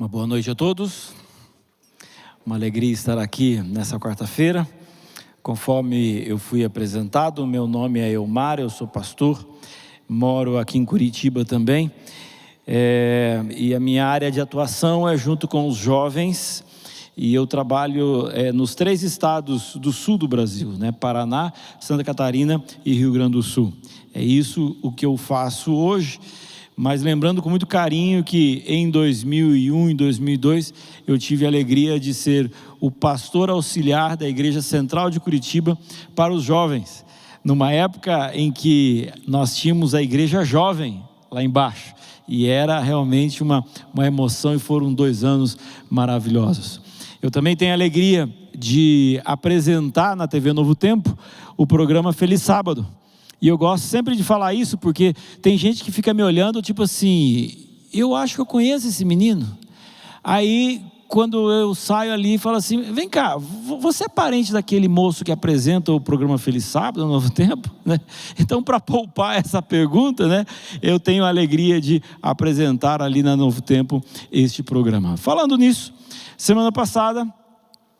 Uma boa noite a todos, uma alegria estar aqui nessa quarta-feira. Conforme eu fui apresentado, meu nome é Elmar, eu sou pastor, moro aqui em Curitiba também, e a minha área de atuação é junto com os jovens, e eu trabalho nos 3 estados do sul do Brasil, né? Paraná, Santa Catarina e Rio Grande do Sul. É isso o que eu faço hoje. Mas lembrando com muito carinho que em 2001 e 2002 eu tive a alegria de ser o pastor auxiliar da Igreja Central de Curitiba para os jovens, numa época em que nós tínhamos a igreja jovem lá embaixo, e era realmente uma emoção, e foram 2 anos maravilhosos. Eu também tenho a alegria de apresentar na TV Novo Tempo o programa Feliz Sábado. E eu gosto sempre de falar isso, porque tem gente que fica me olhando, tipo assim, eu acho que eu conheço esse menino. Aí, quando eu saio ali, falo assim, vem cá, você é parente daquele moço que apresenta o programa Feliz Sábado, no Novo Tempo? Né? Então, para poupar essa pergunta, né, eu tenho a alegria de apresentar ali na Novo Tempo este programa. Falando nisso, semana passada,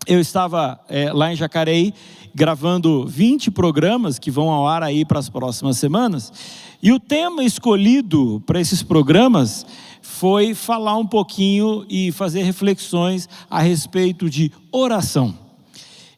eu estava lá em Jacareí, gravando 20 programas que vão ao ar aí para as próximas semanas, e o tema escolhido para esses programas foi falar um pouquinho e fazer reflexões a respeito de oração.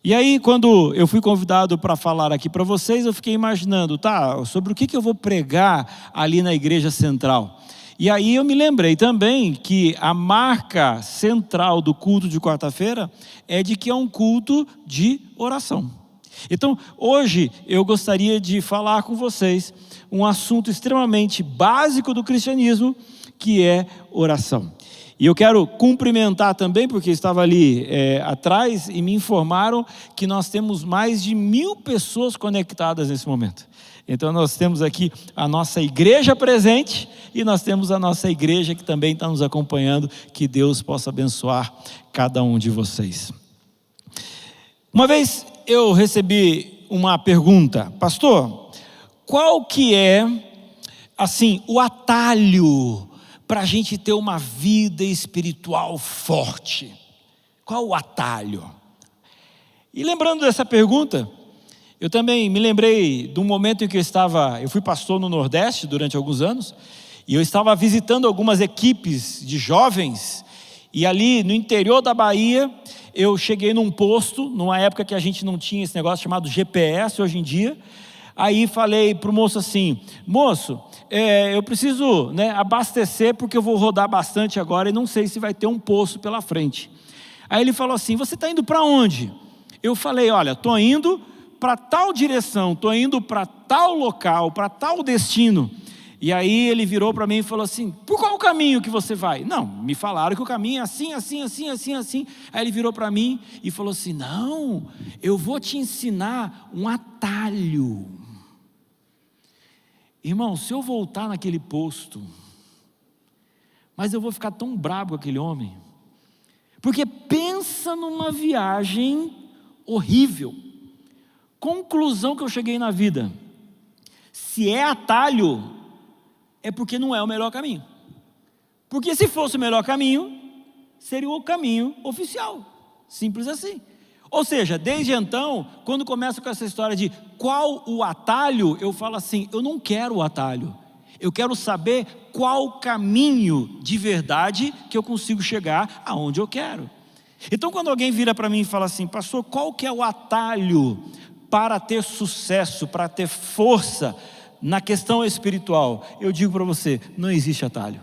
E aí, quando eu fui convidado para falar aqui para vocês, eu fiquei imaginando, sobre o que eu vou pregar ali na Igreja Central. E aí eu me lembrei também que a marca central do culto de quarta-feira é de que é um culto de oração. Então, hoje eu gostaria de falar com vocês um assunto extremamente básico do cristianismo, que é oração. E eu quero cumprimentar também, porque estava ali atrás e me informaram que nós temos mais de 1000 pessoas conectadas nesse momento. Então nós temos aqui a nossa igreja presente e nós temos a nossa igreja que também está nos acompanhando. Que Deus possa abençoar cada um de vocês. Uma vez eu recebi uma pergunta, pastor, qual que é, assim, o atalho para a gente ter uma vida espiritual forte? Qual o atalho? E lembrando dessa pergunta, eu também me lembrei de um momento em que eu fui pastor no Nordeste durante alguns anos, e eu estava visitando algumas equipes de jovens, e ali no interior da Bahia, eu cheguei num posto, numa época que a gente não tinha esse negócio chamado GPS hoje em dia. Aí falei para o moço assim, moço, eu preciso abastecer porque eu vou rodar bastante agora e não sei se vai ter um poço pela frente. Aí ele falou assim, você está indo para onde? Eu falei, olha, estou indo para tal direção, estou indo para tal local, para tal destino. E aí ele virou para mim e falou assim, por qual caminho que você vai? Não, me falaram que o caminho é assim, assim, assim, assim, assim. Aí ele virou para mim e falou assim, não, eu vou te ensinar um atalho. Irmão, se eu voltar naquele posto, mas eu vou ficar tão brabo com aquele homem, porque pensa numa viagem horrível. Conclusão que eu cheguei na vida, se é atalho, é porque não é o melhor caminho. Porque se fosse o melhor caminho, seria o caminho oficial. Simples assim. Ou seja, desde então, quando começa com essa história de qual o atalho, eu falo assim, eu não quero o atalho. Eu quero saber qual caminho de verdade que eu consigo chegar aonde eu quero. Então, quando alguém vira para mim e fala assim, pastor, qual que é o atalho para ter sucesso, para ter força na questão espiritual? Eu digo para você, não existe atalho.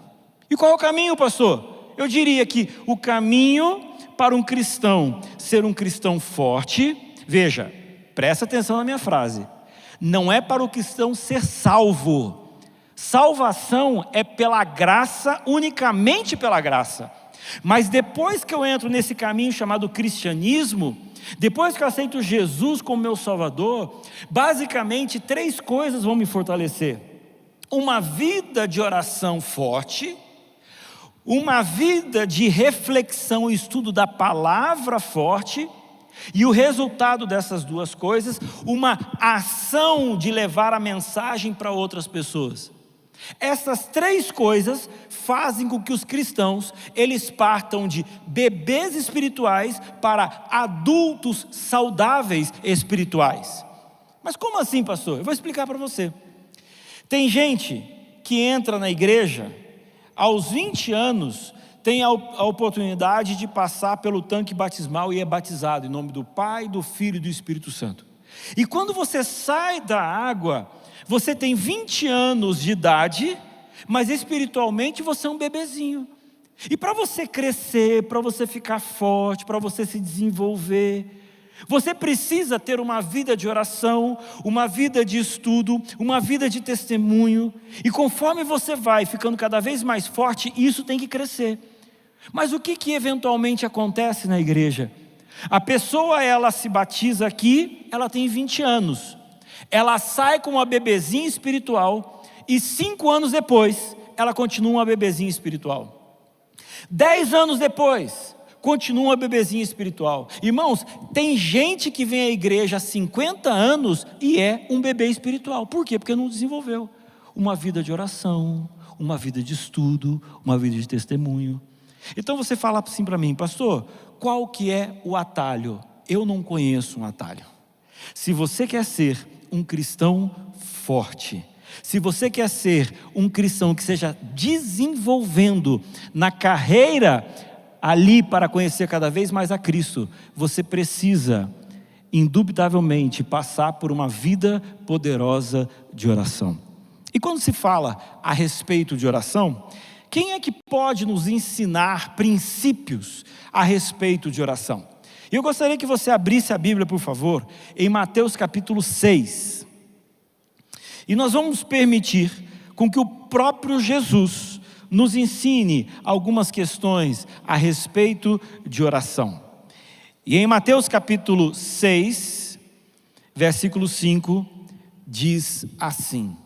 E qual é o caminho, pastor? Eu diria que o caminho para um cristão ser um cristão forte, veja, presta atenção na minha frase, não é para o cristão ser salvo. Salvação é pela graça, unicamente pela graça. Mas depois que eu entro nesse caminho chamado cristianismo, depois que eu aceito Jesus como meu Salvador, basicamente 3 coisas vão me fortalecer: uma vida de oração forte, uma vida de reflexão e estudo da palavra forte, e o resultado dessas 2 coisas, uma ação de levar a mensagem para outras pessoas. Essas três coisas fazem com que os cristãos, eles partam de bebês espirituais para adultos saudáveis espirituais. Mas como assim, pastor? Eu vou explicar para você. Tem gente que entra na igreja, aos 20 anos, tem a oportunidade de passar pelo tanque batismal e é batizado em nome do Pai, do Filho e do Espírito Santo. E quando você sai da água, você tem 20 anos de idade, mas espiritualmente você é um bebezinho. E para você crescer, para você ficar forte, para você se desenvolver, você precisa ter uma vida de oração, uma vida de estudo, uma vida de testemunho. E conforme você vai ficando cada vez mais forte, isso tem que crescer. Mas o que eventualmente acontece na igreja? A pessoa, ela se batiza aqui, ela tem 20 anos. Ela sai como uma bebezinha espiritual e 5 anos depois, ela continua uma bebezinha espiritual. 10 anos depois, continua uma bebezinha espiritual. Irmãos, tem gente que vem à igreja há 50 anos e é um bebê espiritual. Por quê? Porque não desenvolveu uma vida de oração, uma vida de estudo, uma vida de testemunho. Então você fala assim para mim, pastor, qual que é o atalho? Eu não conheço um atalho. Se você quer ser um cristão forte, se você quer ser um cristão que seja desenvolvendo na carreira ali para conhecer cada vez mais a Cristo, você precisa, indubitavelmente, passar por uma vida poderosa de oração. E quando se fala a respeito de oração, quem é que pode nos ensinar princípios a respeito de oração? Eu gostaria que você abrisse a Bíblia, por favor, em Mateus capítulo 6. E nós vamos permitir com que o próprio Jesus nos ensine algumas questões a respeito de oração. E em Mateus capítulo 6, versículo 5, diz assim: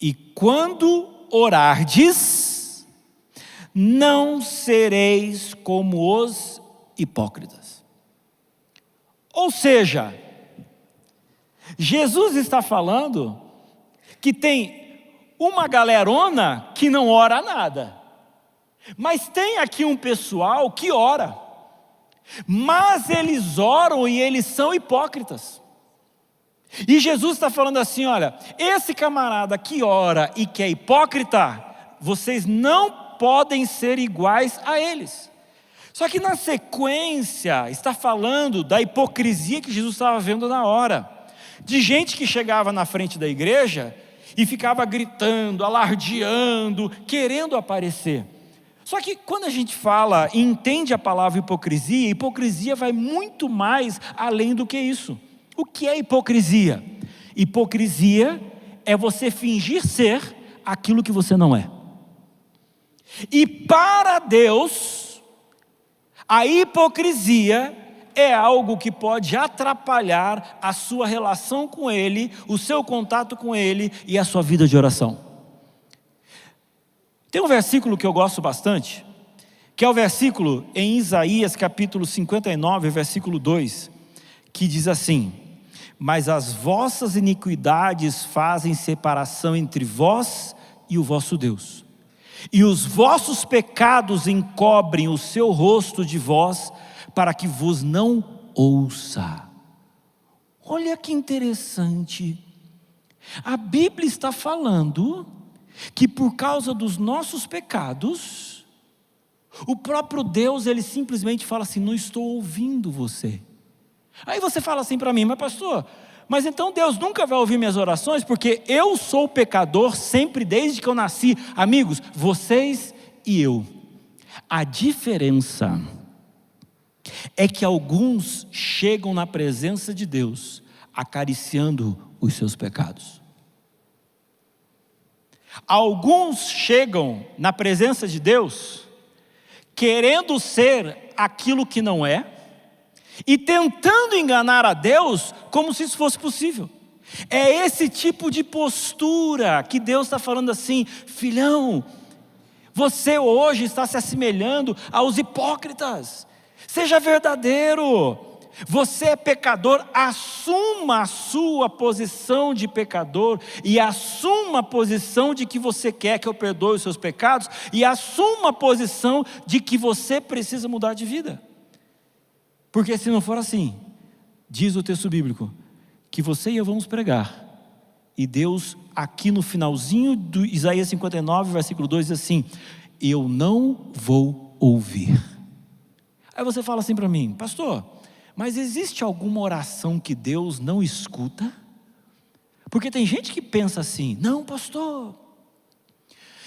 E quando orardes, não sereis como os hipócritas. Ou seja, Jesus está falando que tem uma galerona que não ora nada, mas tem aqui um pessoal que ora, mas eles oram e eles são hipócritas. E Jesus está falando assim, olha, esse camarada que ora e que é hipócrita, vocês não podem ser iguais a eles. Só que na sequência está falando da hipocrisia que Jesus estava vendo na hora, de gente que chegava na frente da igreja e ficava gritando, alardeando, querendo aparecer. Só que quando a gente fala e entende a palavra hipocrisia, hipocrisia vai muito mais além do que isso. O que é hipocrisia? Hipocrisia é você fingir ser aquilo que você não é. E para Deus, a hipocrisia é algo que pode atrapalhar a sua relação com Ele, o seu contato com Ele e a sua vida de oração. Tem um versículo que eu gosto bastante, que é o versículo em Isaías capítulo 59, versículo 2, que diz assim: Mas as vossas iniquidades fazem separação entre vós e o vosso Deus, e os vossos pecados encobrem o seu rosto de vós, para que vos não ouça. Olha que interessante. A Bíblia está falando que por causa dos nossos pecados, o próprio Deus, Ele simplesmente fala assim, não estou ouvindo você. Aí você fala assim para mim, mas pastor, mas então Deus nunca vai ouvir minhas orações, porque eu sou pecador sempre desde que eu nasci. Amigos, vocês e eu. A diferença é que alguns chegam na presença de Deus acariciando os seus pecados. Alguns chegam na presença de Deus querendo ser aquilo que não é e tentando enganar a Deus como se isso fosse possível. É esse tipo de postura que Deus está falando assim, filhão, você hoje está se assemelhando aos hipócritas. Seja verdadeiro, Você é pecador, assuma a sua posição de pecador e assuma a posição de que você quer que eu perdoe os seus pecados e assuma a posição de que você precisa mudar de vida. Porque se não for assim, diz o texto bíblico, que você e eu vamos pregar. E Deus, aqui no finalzinho do Isaías 59, versículo 2, diz assim: eu não vou ouvir. Aí você fala assim para mim: pastor, mas existe alguma oração que Deus não escuta? Porque tem gente que pensa assim: não, pastor,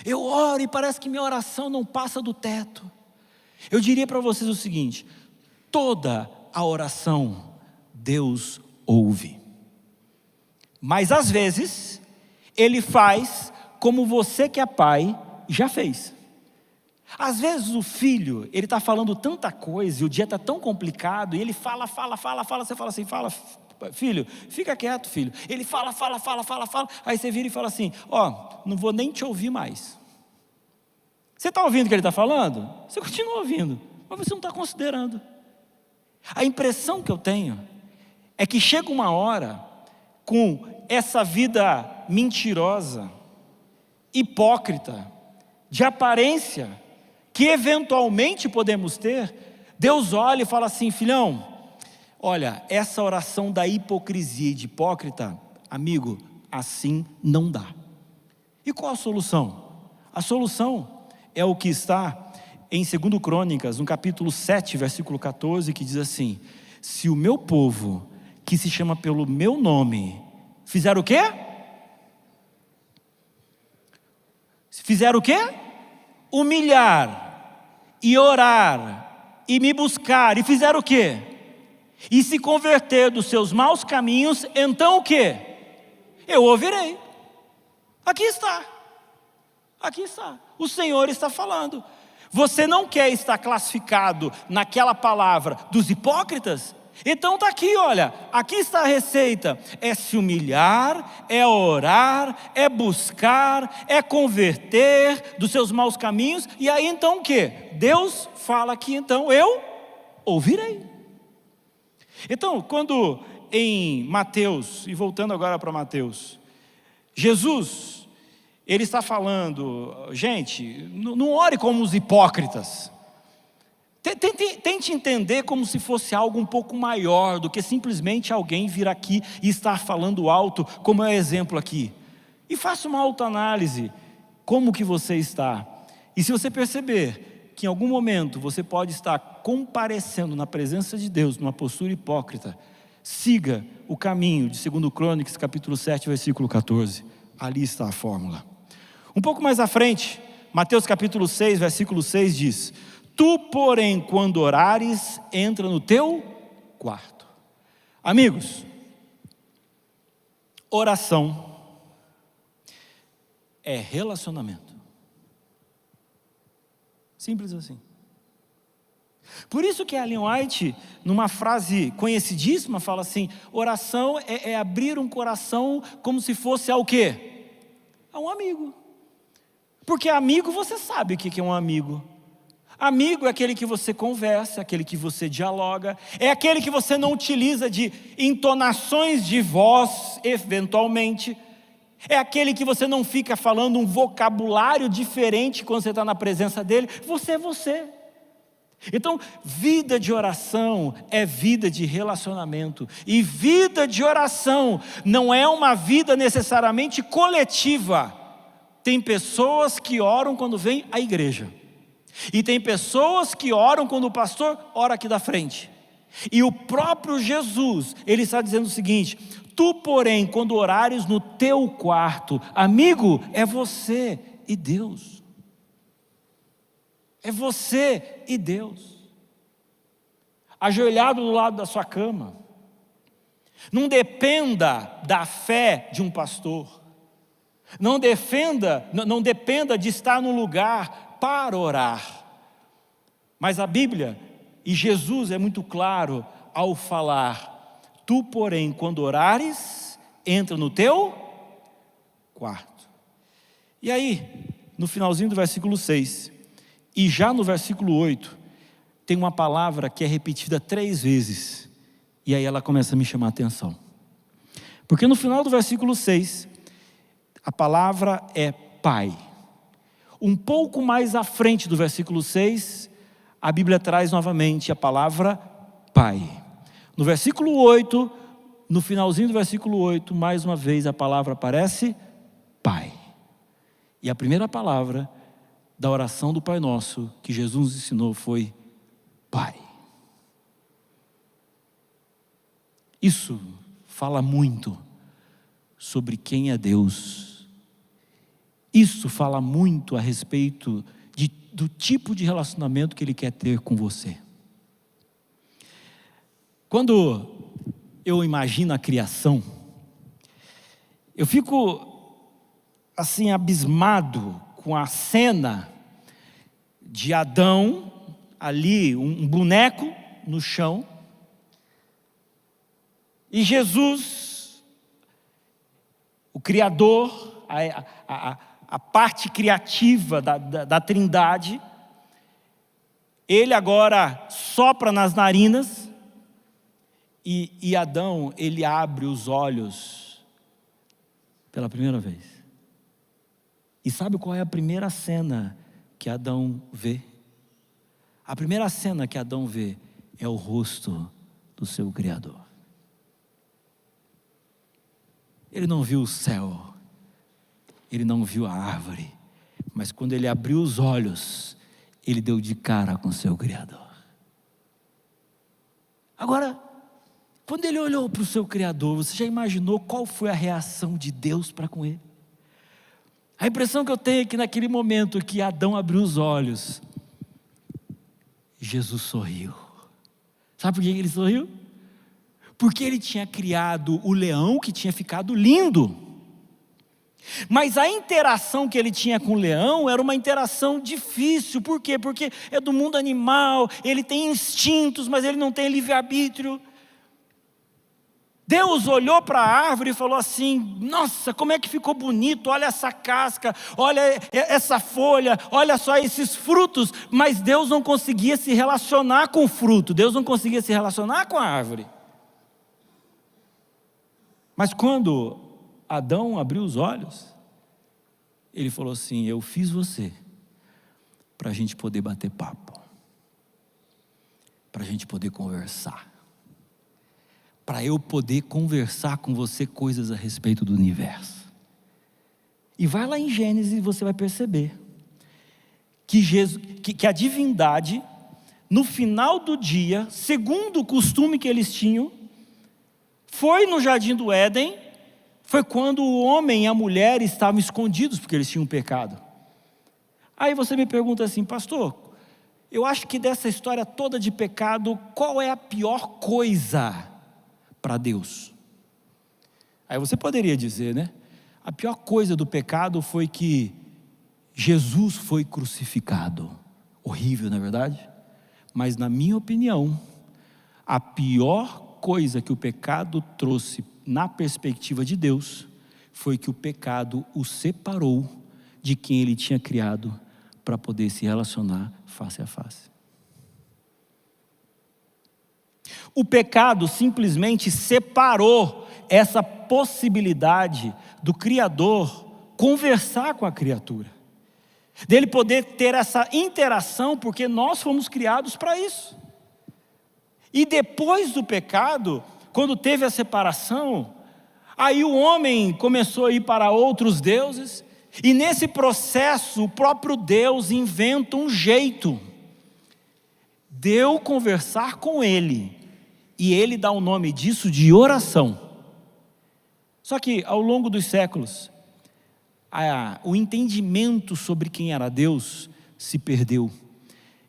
eu oro e parece que minha oração não passa do teto. Eu diria para vocês o seguinte: toda a oração Deus ouve, mas às vezes Ele faz como você que é pai já fez. Às vezes o filho, ele está falando tanta coisa e o dia está tão complicado, e ele fala, você fala assim: fala, filho, fica quieto, filho. Ele fala, aí você vira e fala assim: ó, não vou nem te ouvir mais. Você está ouvindo o que ele está falando? Você continua ouvindo, mas você não está considerando. A impressão que eu tenho é que chega uma hora, com essa vida mentirosa, hipócrita, de aparência, que eventualmente podemos ter, Deus olha e fala assim: filhão, olha, essa oração da hipocrisia e de hipócrita, amigo, assim não dá. E qual a solução? A solução é o que está em 2 Crônicas, no capítulo 7, versículo 14, que diz assim: se o meu povo, que se chama pelo meu nome, fizer o quê? Fizer o quê? Humilhar e orar e me buscar, e fizer o quê? E se converter dos seus maus caminhos, então o quê? Eu ouvirei. Aqui está, o Senhor está falando. Você não quer estar classificado naquela palavra dos hipócritas? Então está aqui, olha, aqui está a receita: é se humilhar, é orar, é buscar, é converter dos seus maus caminhos. E aí então o que? Deus fala aqui, então eu ouvirei. Então, quando em Mateus, e voltando agora para Mateus, Jesus, ele está falando: gente, não ore como os hipócritas. Tente entender como se fosse algo um pouco maior do que simplesmente alguém vir aqui e estar falando alto, como é o exemplo aqui. E faça uma autoanálise, como que você está. E se você perceber que em algum momento você pode estar comparecendo na presença de Deus, numa postura hipócrita, siga o caminho de 2 Crônicas, capítulo 7, versículo 14. Ali está a fórmula. Um pouco mais à frente, Mateus capítulo 6, versículo 6 diz: tu, porém, quando orares, entra no teu quarto. Amigos, oração é relacionamento. Simples assim. Por isso que a Ellen White, numa frase conhecidíssima, fala assim: oração é abrir um coração como se fosse ao quê? A um amigo. Porque amigo, você sabe o que é um amigo. Amigo é aquele que você conversa, aquele que você dialoga, é aquele que você não utiliza de entonações de voz, eventualmente. É aquele que você não fica falando um vocabulário diferente quando você está na presença dele. Você é você. Então, vida de oração é vida de relacionamento. E vida de oração não é uma vida necessariamente coletiva. Tem pessoas que oram quando vem à igreja. E tem pessoas que oram quando o pastor ora aqui da frente. E o próprio Jesus, ele está dizendo o seguinte: tu, porém, quando orares no teu quarto, amigo, é você e Deus. É você e Deus. Ajoelhado do lado da sua cama. Não dependa da fé de um pastor. Não dependa de estar num lugar para orar. Mas a Bíblia e Jesus é muito claro ao falar: tu, porém, quando orares, entra no teu quarto. E aí, no finalzinho do versículo 6, e já no versículo 8, tem uma palavra que é repetida 3 vezes, E aí ela começa a me chamar a atenção. Porque no final do versículo 6, a palavra é Pai. Um pouco mais à frente do versículo 6, a Bíblia traz novamente a palavra Pai. No versículo 8, no finalzinho do versículo 8, mais uma vez a palavra aparece Pai. E a primeira palavra da oração do Pai Nosso que Jesus ensinou foi Pai. Isso fala muito sobre quem é Deus. Isso fala muito a respeito do tipo de relacionamento que Ele quer ter com você. Quando eu imagino a criação, eu fico assim abismado com a cena de Adão ali, um boneco no chão, e Jesus, o Criador, a parte criativa da Trindade, Ele agora sopra nas narinas, e Adão, ele abre os olhos pela primeira vez. E sabe qual é a primeira cena que Adão vê? A primeira cena que Adão vê é o rosto do seu Criador. Ele não viu o céu, ele não viu a árvore, mas quando ele abriu os olhos, ele deu de cara com o seu Criador. Agora, quando ele olhou para o seu Criador, você já imaginou qual foi a reação de Deus para com ele? A impressão que eu tenho é que naquele momento que Adão abriu os olhos, Jesus sorriu. Sabe por que ele sorriu? Porque ele tinha criado o leão que tinha ficado lindo. Mas a interação que ele tinha com o leão era uma interação difícil. Por quê? Porque é do mundo animal, ele tem instintos, mas ele não tem livre-arbítrio. Deus olhou para a árvore e falou assim: nossa, como é que ficou bonito, olha essa casca, olha essa folha, olha só esses frutos. Mas Deus não conseguia se relacionar com o fruto, Deus não conseguia se relacionar com a árvore. Mas quando Adão abriu os olhos, ele falou assim: eu fiz você para a gente poder bater papo, para a gente poder conversar, para eu poder conversar com você coisas a respeito do universo. E vai lá em Gênesis e você vai perceber que a divindade, no final do dia, segundo o costume que eles tinham, foi no jardim do Éden, foi quando o homem e a mulher estavam escondidos porque eles tinham pecado. Aí você me pergunta assim: pastor, eu acho que dessa história toda de pecado, qual é a pior coisa para Deus? Aí você poderia dizer, né? A pior coisa do pecado foi que Jesus foi crucificado. Horrível, não é verdade? Mas na minha opinião, a pior coisa que o pecado trouxe na perspectiva de Deus foi que o pecado o separou de quem Ele tinha criado para poder se relacionar face a face. O pecado simplesmente separou essa possibilidade do Criador conversar com a criatura, dele poder ter essa interação, porque nós fomos criados para isso. E depois do pecado, quando teve a separação, aí o homem começou a ir para outros deuses, e nesse processo o próprio Deus inventa um jeito de eu conversar com ele, e ele dá o nome disso de oração. Só que ao longo dos séculos, o entendimento sobre quem era Deus se perdeu,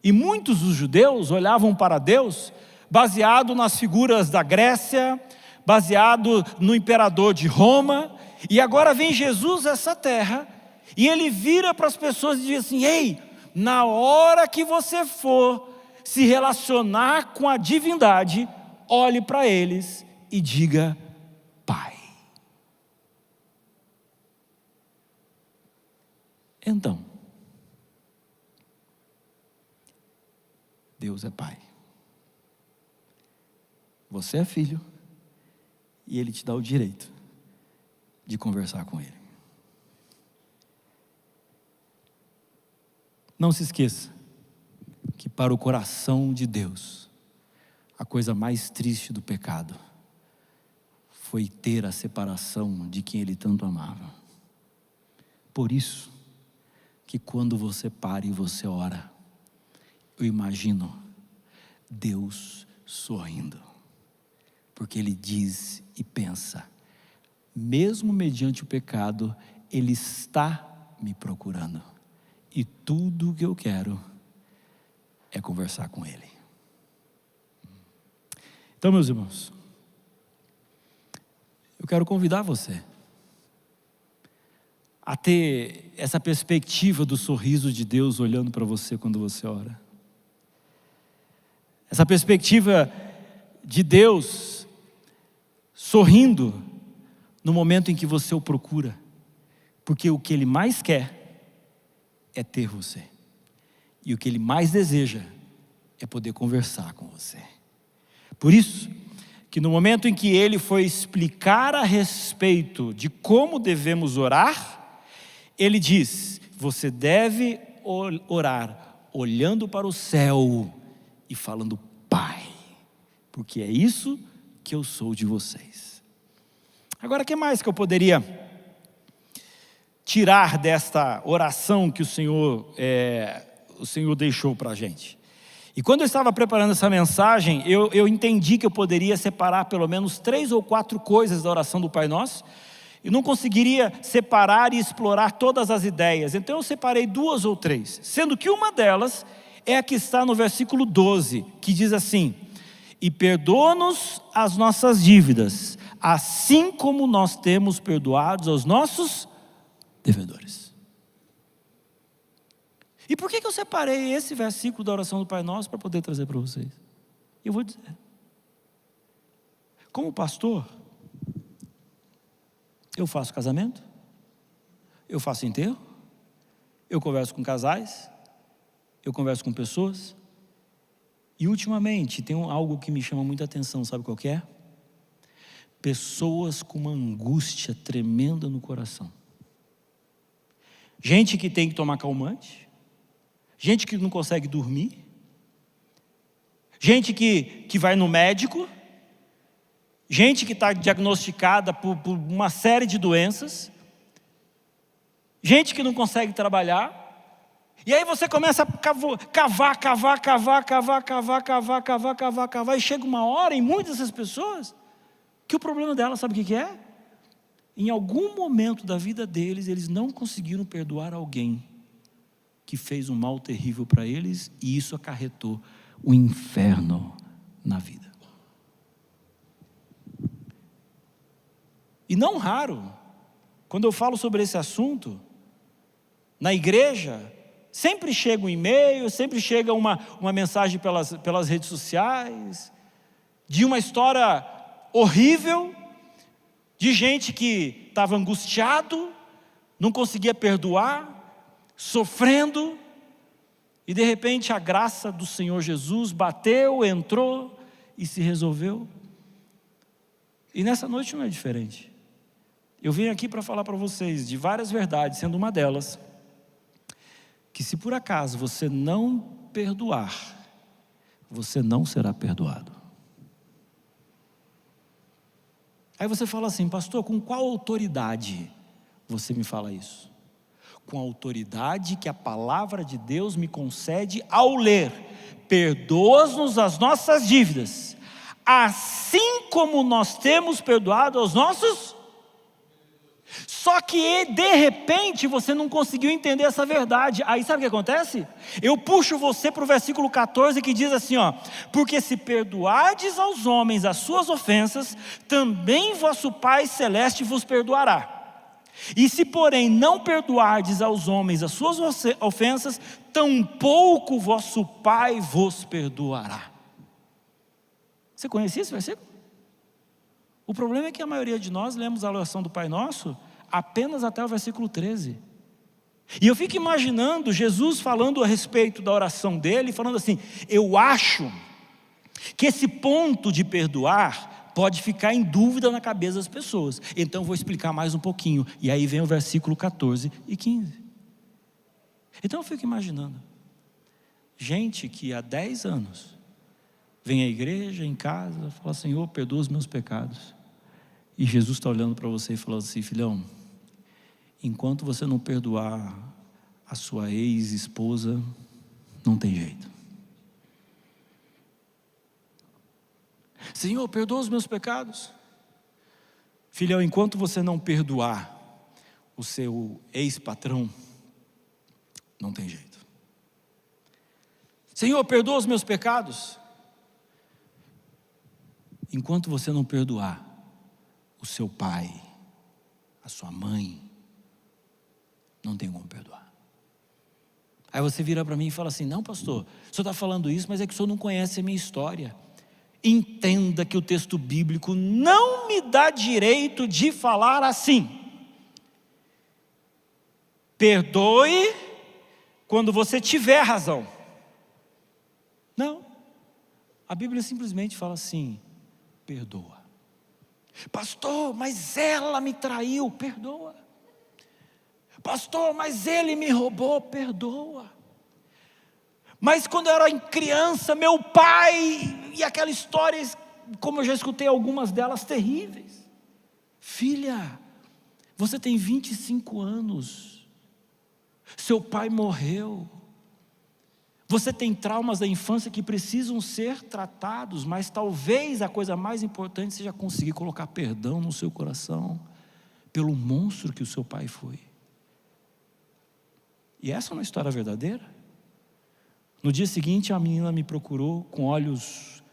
e muitos dos judeus olhavam para Deus baseado nas figuras da Grécia, baseado no imperador de Roma, e agora vem Jesus a essa terra, e ele vira para as pessoas e diz assim: ei, na hora que você for se relacionar com a divindade, olhe para eles e diga Pai. Então, Deus é Pai. Você é filho e Ele te dá o direito de conversar com Ele. Não se esqueça que para o coração de Deus, a coisa mais triste do pecado foi ter a separação de quem Ele tanto amava. Por isso que quando você para e você ora, eu imagino Deus sorrindo, porque Ele diz e pensa, mesmo mediante o pecado, Ele está me procurando, e tudo o que eu quero é conversar com Ele. Então, meus irmãos, eu quero convidar você a ter essa perspectiva do sorriso de Deus olhando para você quando você ora. Essa perspectiva de Deus sorrindo no momento em que você o procura, porque o que Ele mais quer é ter você, e o que Ele mais deseja é poder conversar com você. Por isso que no momento em que Ele foi explicar a respeito de como devemos orar, Ele diz, você deve orar olhando para o céu e falando, Pai, porque é isso que eu sou de vocês. Agora, o que mais que eu poderia tirar desta oração que o Senhor deixou para a gente? E quando eu estava preparando essa mensagem, eu entendi que eu poderia separar pelo menos 3 ou 4 coisas da oração do Pai Nosso, e não conseguiria separar e explorar todas as ideias. Então eu separei 2 ou 3, sendo que uma delas é a que está no versículo 12, que diz assim, e perdoa-nos as nossas dívidas, assim como nós temos perdoados aos nossos devedores. E por que eu separei esse versículo da oração do Pai Nosso para poder trazer para vocês? Eu vou dizer. Como pastor, eu faço casamento, eu faço enterro, eu converso com casais, eu converso com pessoas, e ultimamente tem algo que me chama muita atenção, sabe qual que é? Pessoas com uma angústia tremenda no coração. Gente que tem que tomar calmante, gente que não consegue dormir, gente que vai no médico, gente que está diagnosticada por uma série de doenças, gente que não consegue trabalhar, e aí você começa a cavar, e chega uma hora em muitas dessas pessoas, que o problema delas, sabe o que é? Em algum momento da vida deles, eles não conseguiram perdoar alguém que fez um mal terrível para eles, e isso acarretou o inferno na vida. E não raro, quando eu falo sobre esse assunto, na igreja, sempre chega um e-mail, sempre chega uma mensagem pelas redes sociais, de uma história horrível, de gente que estava angustiado, não conseguia perdoar, sofrendo, e de repente a graça do Senhor Jesus bateu, entrou e se resolveu. E nessa noite não é diferente. Eu vim aqui para falar para vocês de várias verdades, sendo uma delas, que se por acaso você não perdoar, você não será perdoado. Aí você fala assim, pastor, com qual autoridade você me fala isso? Com a autoridade que a palavra de Deus me concede ao ler, perdoa-nos as nossas dívidas, assim como nós temos perdoado aos nossos. Só que de repente você não conseguiu entender essa verdade. Aí sabe o que acontece? Eu puxo você para o versículo 14 que diz assim, porque se perdoardes aos homens as suas ofensas, também vosso Pai Celeste vos perdoará. E se porém não perdoardes aos homens as suas ofensas, tampouco vosso Pai vos perdoará. Você conhecia esse versículo? O problema é que a maioria de nós lemos a oração do Pai Nosso apenas até o versículo 13. E eu fico imaginando Jesus falando a respeito da oração dele, falando assim, eu acho Que esse ponto de perdoar pode ficar em dúvida na cabeça das pessoas. Então vou explicar mais um pouquinho. E aí vem o versículo 14 e 15. Então eu fico imaginando, gente que há 10 anos vem à igreja, em casa, fala: Senhor, perdoa os meus pecados. E Jesus está olhando para você e falando assim: filhão, enquanto você não perdoar a sua ex-esposa, não tem jeito. Senhor, perdoa os meus pecados. Filhão, enquanto você não perdoar o seu ex-patrão, não tem jeito. Senhor, perdoa os meus pecados. Enquanto você não perdoar o seu pai, a sua mãe, não tem como perdoar. Aí você vira para mim e fala assim: não, pastor, o senhor está falando isso, mas é que o senhor não conhece a minha história. Entenda que o texto bíblico não me dá direito de falar assim. Perdoe quando você tiver razão. Não, a Bíblia simplesmente fala assim: perdoa. Pastor, mas ela me traiu. Perdoa. Pastor, mas ele me roubou. Perdoa. Mas quando eu era criança, meu pai, e aquela história, como eu já escutei algumas delas, terríveis. Filha, você tem 25 anos, seu pai morreu, você tem traumas da infância que precisam ser tratados, mas talvez a coisa mais importante seja conseguir colocar perdão no seu coração, pelo monstro que o seu pai foi. E essa é uma história verdadeira? No dia seguinte, a menina me procurou com olhos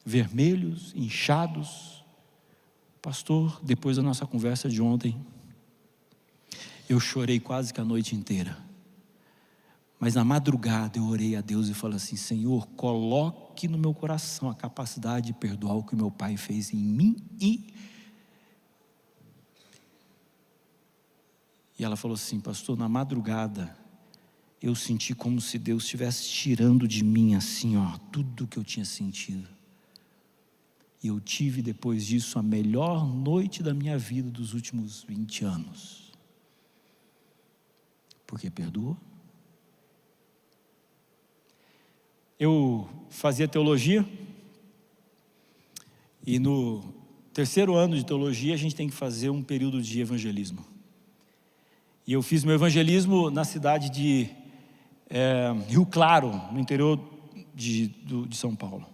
vermelhos, inchados. Pastor, depois da nossa conversa de ontem, eu chorei quase que a noite inteira. Mas na madrugada eu orei a Deus e falei assim: Senhor, coloque no meu coração a capacidade de perdoar o que meu pai fez em mim. E ela falou assim: pastor, na madrugada eu senti como se Deus estivesse tirando de mim assim, tudo que eu tinha sentido. E eu tive depois disso a melhor noite da minha vida dos últimos 20 anos. Porque perdoa. Eu fazia teologia, e no terceiro ano de teologia a gente tem que fazer um período de evangelismo. E eu fiz meu evangelismo na cidade de Rio Claro, no interior de São Paulo.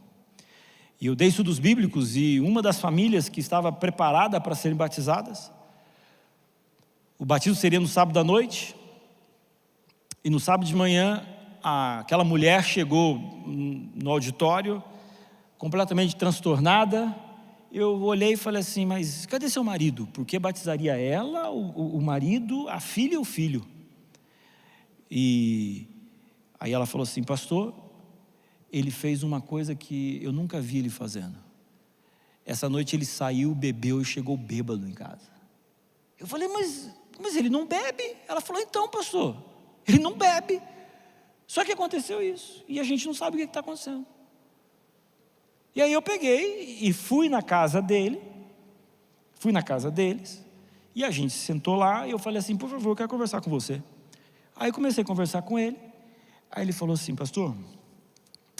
E eu dei estudos bíblicos, e uma das famílias que estava preparada para serem batizadas, o batismo seria no sábado à noite, e no sábado de manhã, aquela mulher chegou no auditório, completamente transtornada. Eu olhei e falei assim: mas cadê seu marido? Porque batizaria ela, o marido, a filha e o filho. E aí ela falou assim: pastor, ele fez uma coisa que eu nunca vi ele fazendo. Essa noite ele saiu, bebeu e chegou bêbado em casa. Eu falei: mas ele não bebe. Ela falou: então, pastor, ele não bebe. Só que aconteceu isso, e a gente não sabe o que está acontecendo. E aí eu peguei e fui na casa deles, e a gente sentou lá, e eu falei assim: por favor, eu quero conversar com você. Aí eu comecei a conversar com ele. Aí ele falou assim: pastor,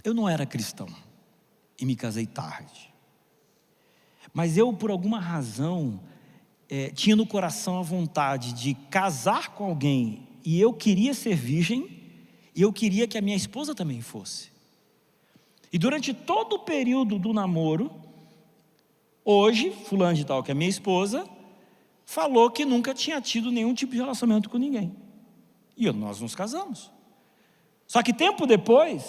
eu não era cristão e me casei tarde, mas eu, por alguma razão, tinha no coração a vontade de casar com alguém, e eu queria ser virgem, e eu queria que a minha esposa também fosse. E durante todo o período do namoro, hoje, fulano de tal, que é minha esposa, falou que nunca tinha tido nenhum tipo de relacionamento com ninguém. E nós nos casamos. Só que tempo depois,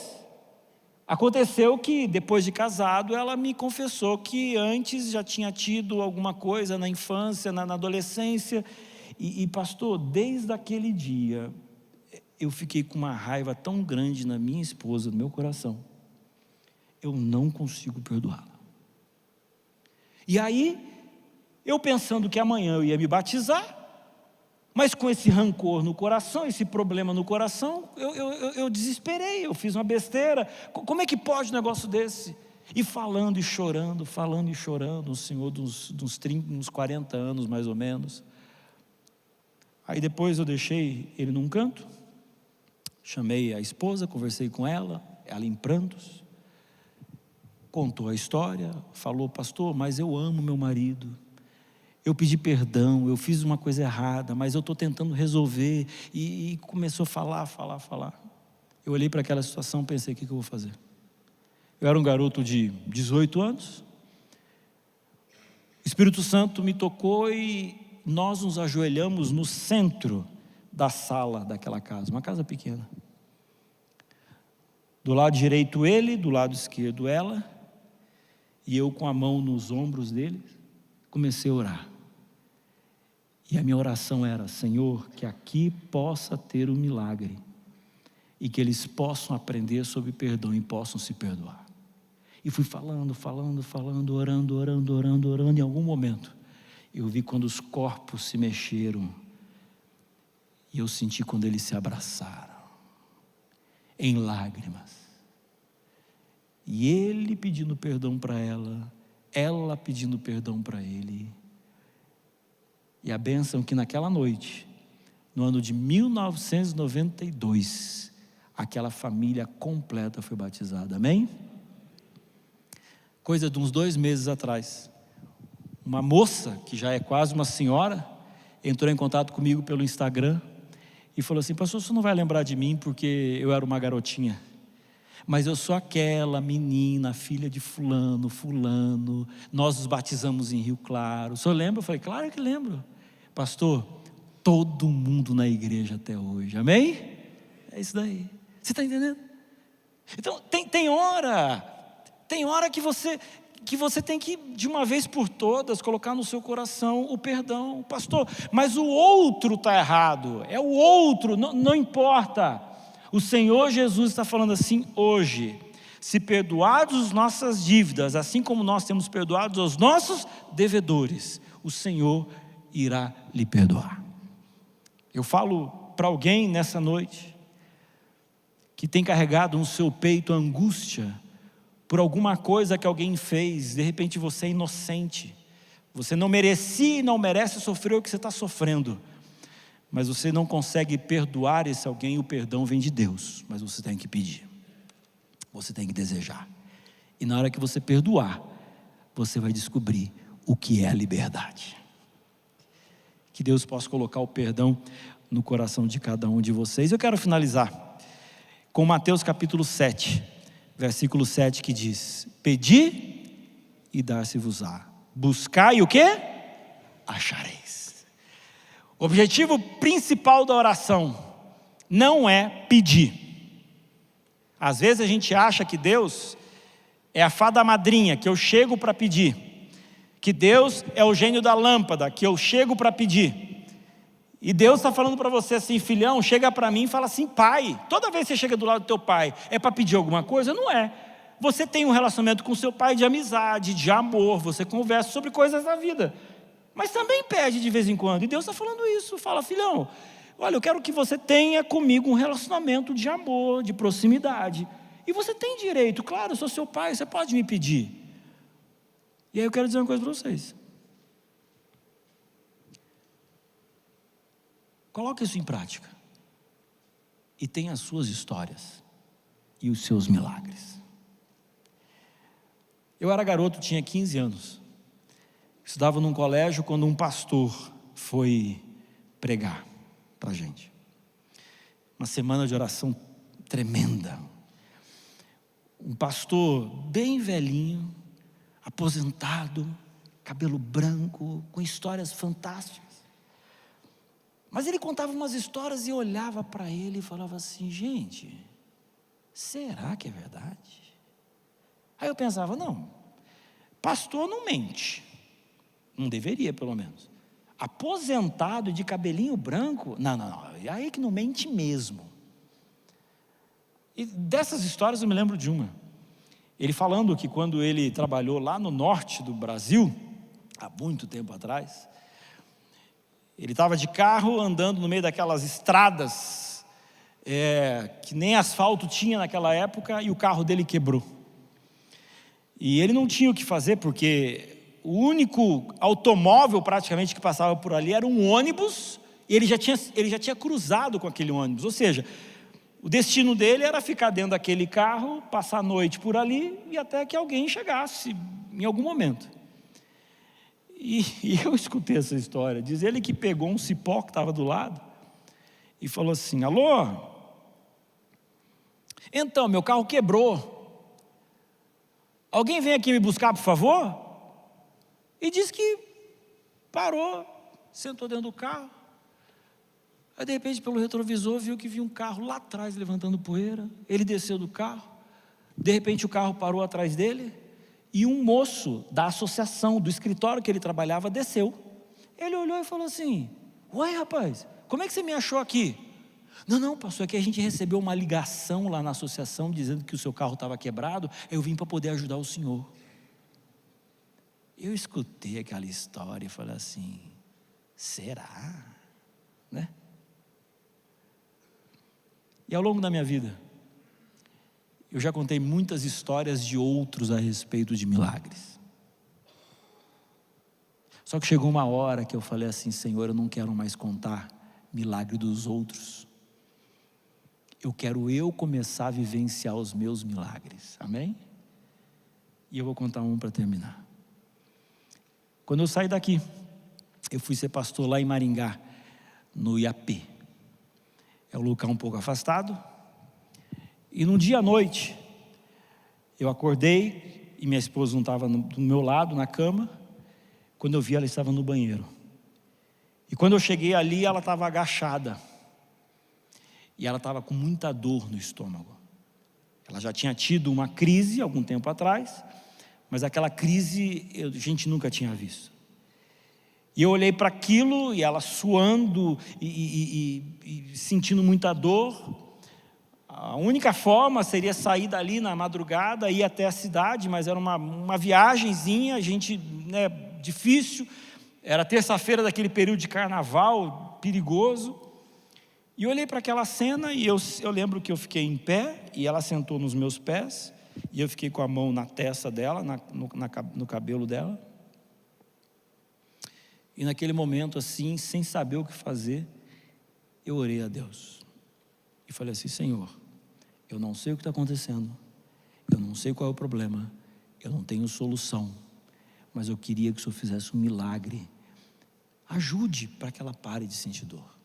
aconteceu que depois de casado, ela me confessou que antes já tinha tido alguma coisa na infância, na adolescência. E pastor, desde aquele dia, eu fiquei com uma raiva tão grande na minha esposa, no meu coração. Eu não consigo perdoá-la. E aí, eu pensando que amanhã eu ia me batizar, mas com esse rancor no coração, esse problema no coração, eu desesperei, eu fiz uma besteira. Como é que pode um negócio desse? E falando e chorando, um senhor de uns 40 anos mais ou menos. Aí depois eu deixei ele num canto, chamei a esposa, conversei com ela em prantos, contou a história, falou: pastor, mas eu amo meu marido, eu pedi perdão, eu fiz uma coisa errada, mas eu estou tentando resolver, e começou a falar. Eu olhei para aquela situação e pensei: o que eu vou fazer? Eu era um garoto de 18 anos, o Espírito Santo me tocou e nós nos ajoelhamos no centro da sala daquela casa, uma casa pequena. Do lado direito ele, do lado esquerdo ela, e eu com a mão nos ombros dele, comecei a orar. E a minha oração era: Senhor, que aqui possa ter um milagre, e que eles possam aprender sobre perdão e possam se perdoar. E fui falando, orando. Em algum momento, eu vi quando os corpos se mexeram, e eu senti quando eles se abraçaram, em lágrimas. E ele pedindo perdão para ela pedindo perdão para ele. E a bênção que naquela noite, no ano de 1992, aquela família completa foi batizada, amém? Coisa de uns 2 meses atrás, uma moça, que já é quase uma senhora, entrou em contato comigo pelo Instagram, e falou assim: pastor, você não vai lembrar de mim porque eu era uma garotinha, mas eu sou aquela menina, filha de fulano, nós nos batizamos em Rio Claro, o senhor lembra? Eu falei: claro que lembro, pastor, todo mundo na igreja até hoje, amém? É isso daí, você está entendendo? Então tem hora que você tem que, de uma vez por todas, colocar no seu coração o perdão. Pastor, mas o outro está errado, é o outro, não importa. O Senhor Jesus está falando assim hoje: se perdoados as nossas dívidas, assim como nós temos perdoado os nossos devedores, o Senhor irá lhe perdoar. Eu falo para alguém nessa noite, que tem carregado no seu peito a angústia, por alguma coisa que alguém fez. De repente você é inocente, você não merecia e não merece sofrer o que você está sofrendo, mas você não consegue perdoar esse alguém. O perdão vem de Deus, mas você tem que pedir, você tem que desejar, e na hora que você perdoar, você vai descobrir o que é a liberdade. Que Deus possa colocar o perdão no coração de cada um de vocês. Eu quero finalizar com Mateus capítulo 7, versículo 7, que diz: pedi e dar-se-vos-á, buscai o quê? Achareis. O objetivo principal da oração não é pedir. Às vezes a gente acha que Deus é a fada madrinha, que eu chego para pedir, que Deus é o gênio da lâmpada, que eu chego para pedir. E Deus está falando para você assim: filhão, chega para mim e fala assim: pai. Toda vez que você chega do lado do teu pai, é para pedir alguma coisa? Não é. Você tem um relacionamento com seu pai de amizade, de amor, você conversa sobre coisas da vida, mas também pede de vez em quando. E Deus está falando isso: fala, filhão, olha, eu quero que você tenha comigo um relacionamento de amor, de proximidade, e você tem direito, claro, eu sou seu pai, você pode me pedir. E aí eu quero dizer uma coisa para vocês: coloque isso em prática, e tenha as suas histórias e os seus milagres. Eu era garoto, tinha 15 anos, estudava num colégio quando um pastor foi pregar para a gente. Uma semana de oração tremenda. Um pastor bem velhinho, aposentado, cabelo branco, com histórias fantásticas. Mas ele contava umas histórias e eu olhava para ele e falava assim: gente, será que é verdade? Aí eu pensava: não, pastor não mente, não deveria pelo menos. Aposentado de cabelinho branco, não, aí que não mente mesmo. E dessas histórias eu me lembro de uma. Ele falando que quando ele trabalhou lá no norte do Brasil, há muito tempo atrás, ele estava de carro andando no meio daquelas estradas que nem asfalto tinha naquela época, e o carro dele quebrou. E ele não tinha o que fazer, porque o único automóvel praticamente que passava por ali era um ônibus, e ele já tinha cruzado com aquele ônibus. Ou seja, o destino dele era ficar dentro daquele carro, passar a noite por ali, e até que alguém chegasse em algum momento. E eu escutei essa história. Diz ele que pegou um cipó que estava do lado e falou assim: alô? Então, meu carro quebrou. Alguém vem aqui me buscar, por favor? E disse que parou, sentou dentro do carro. Aí, de repente, pelo retrovisor, viu que vinha um carro lá atrás levantando poeira. Ele desceu do carro. De repente, o carro parou atrás dele. E um moço da associação, do escritório que ele trabalhava, desceu. Ele olhou e falou assim: uai, rapaz, como é que você me achou aqui? Não, pastor, é que a gente recebeu uma ligação lá na associação dizendo que o seu carro estava quebrado. Eu vim para poder ajudar o senhor. Eu escutei aquela história e falei assim: será? Né? E ao longo da minha vida, eu já contei muitas histórias de outros a respeito de milagres. Só que chegou uma hora que eu falei assim: Senhor, eu não quero mais contar milagre dos outros. Eu quero começar a vivenciar os meus milagres. Amém? E eu vou contar um para terminar. Quando eu saí daqui, eu fui ser pastor lá em Maringá, no Iapê. É um lugar um pouco afastado. E num dia à noite, eu acordei e minha esposa não estava do meu lado na cama. Quando eu vi, ela estava no banheiro. E quando eu cheguei ali, ela estava agachada. E ela estava com muita dor no estômago. Ela já tinha tido uma crise algum tempo atrás, mas aquela crise a gente nunca tinha visto. E eu olhei para aquilo, e ela suando e sentindo muita dor. A única forma seria sair dali na madrugada, ir até a cidade, mas era uma viagenzinha, difícil. Era terça-feira daquele período de carnaval, perigoso. E eu olhei para aquela cena e eu lembro que eu fiquei em pé, e ela sentou nos meus pés, e eu fiquei com a mão na testa dela, no cabelo dela. E naquele momento assim, sem saber o que fazer, eu orei a Deus. E falei assim: Senhor, eu não sei o que está acontecendo, eu não sei qual é o problema, eu não tenho solução, mas eu queria que o Senhor fizesse um milagre. Ajude para que ela pare de sentir dor.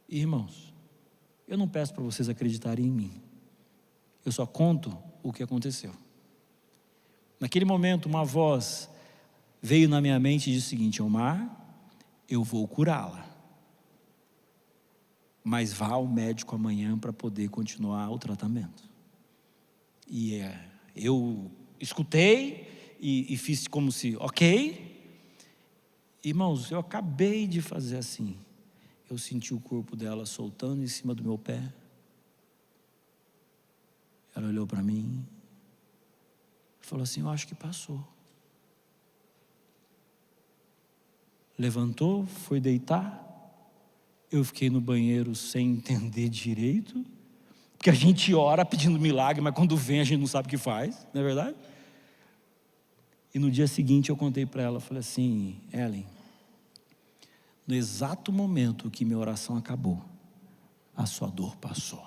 E, irmãos, eu não peço para vocês acreditarem em mim, eu só conto o que aconteceu. Naquele momento, uma voz veio na minha mente e disse o seguinte: Omar, eu vou curá-la, mas vá ao médico amanhã para poder continuar o tratamento. E eu escutei e fiz como se, ok. Irmãos, eu acabei de fazer assim. Eu senti o corpo dela soltando em cima do meu pé. Ela olhou para mim e falou assim: eu acho que passou. Levantou, foi deitar. Eu fiquei no banheiro sem entender direito, porque a gente ora pedindo milagre, mas quando vem a gente não sabe o que faz, não é verdade? E no dia seguinte eu contei para ela, falei assim: Ellen, no exato momento que minha oração acabou, a sua dor passou.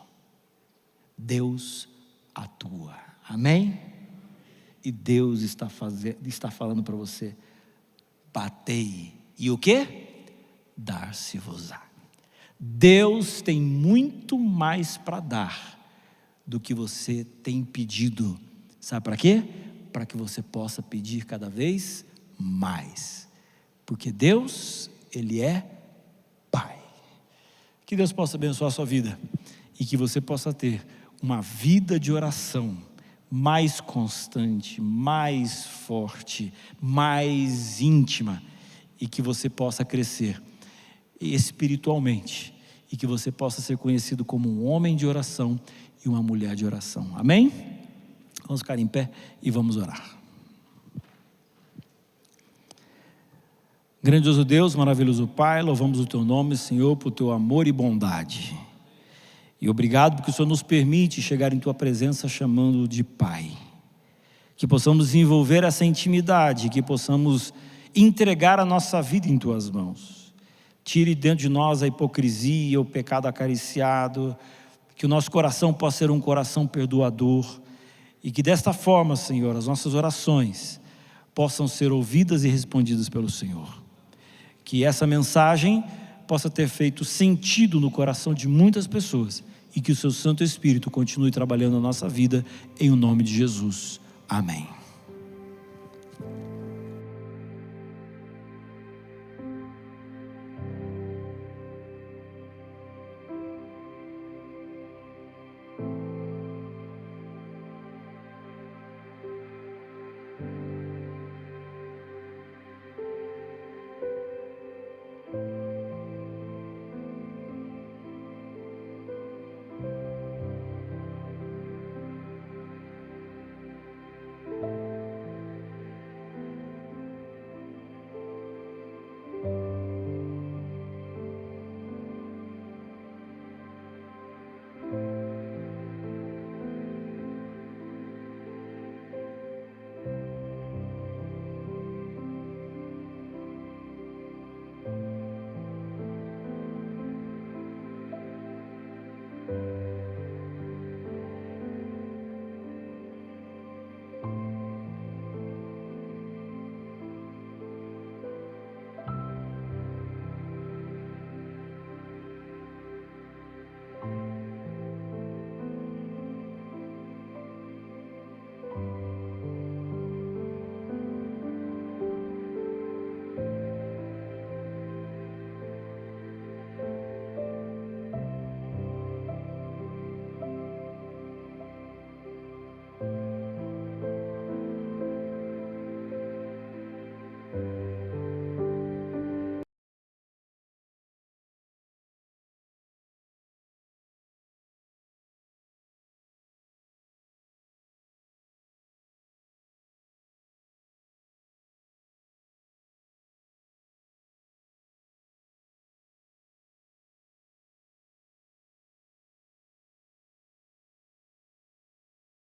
Deus atua, amém? E Deus está falando para você: batei, e o quê? Dar-se-vos-á. Deus tem muito mais para dar do que você tem pedido. Sabe para quê? Para que você possa pedir cada vez mais, porque Deus, Ele é Pai. Que Deus possa abençoar a sua vida e que você possa ter uma vida de oração mais constante, mais forte, mais íntima, e que você possa crescer espiritualmente e que você possa ser conhecido como um homem de oração e uma mulher de oração. Amém? Vamos ficar em pé e vamos orar. Grandioso Deus, maravilhoso Pai, louvamos o Teu nome, Senhor, por Teu amor e bondade. E obrigado porque o Senhor nos permite chegar em Tua presença chamando de Pai. que possamos desenvolver essa intimidade, que possamos entregar a nossa vida em Tuas mãos. Tire dentro de nós a hipocrisia, o pecado acariciado, que o nosso coração possa ser um coração perdoador, e que desta forma, Senhor, as nossas orações possam ser ouvidas e respondidas pelo Senhor. Que essa mensagem possa ter feito sentido no coração de muitas pessoas, e que o Seu Santo Espírito continue trabalhando na nossa vida, em o nome de Jesus. Amém.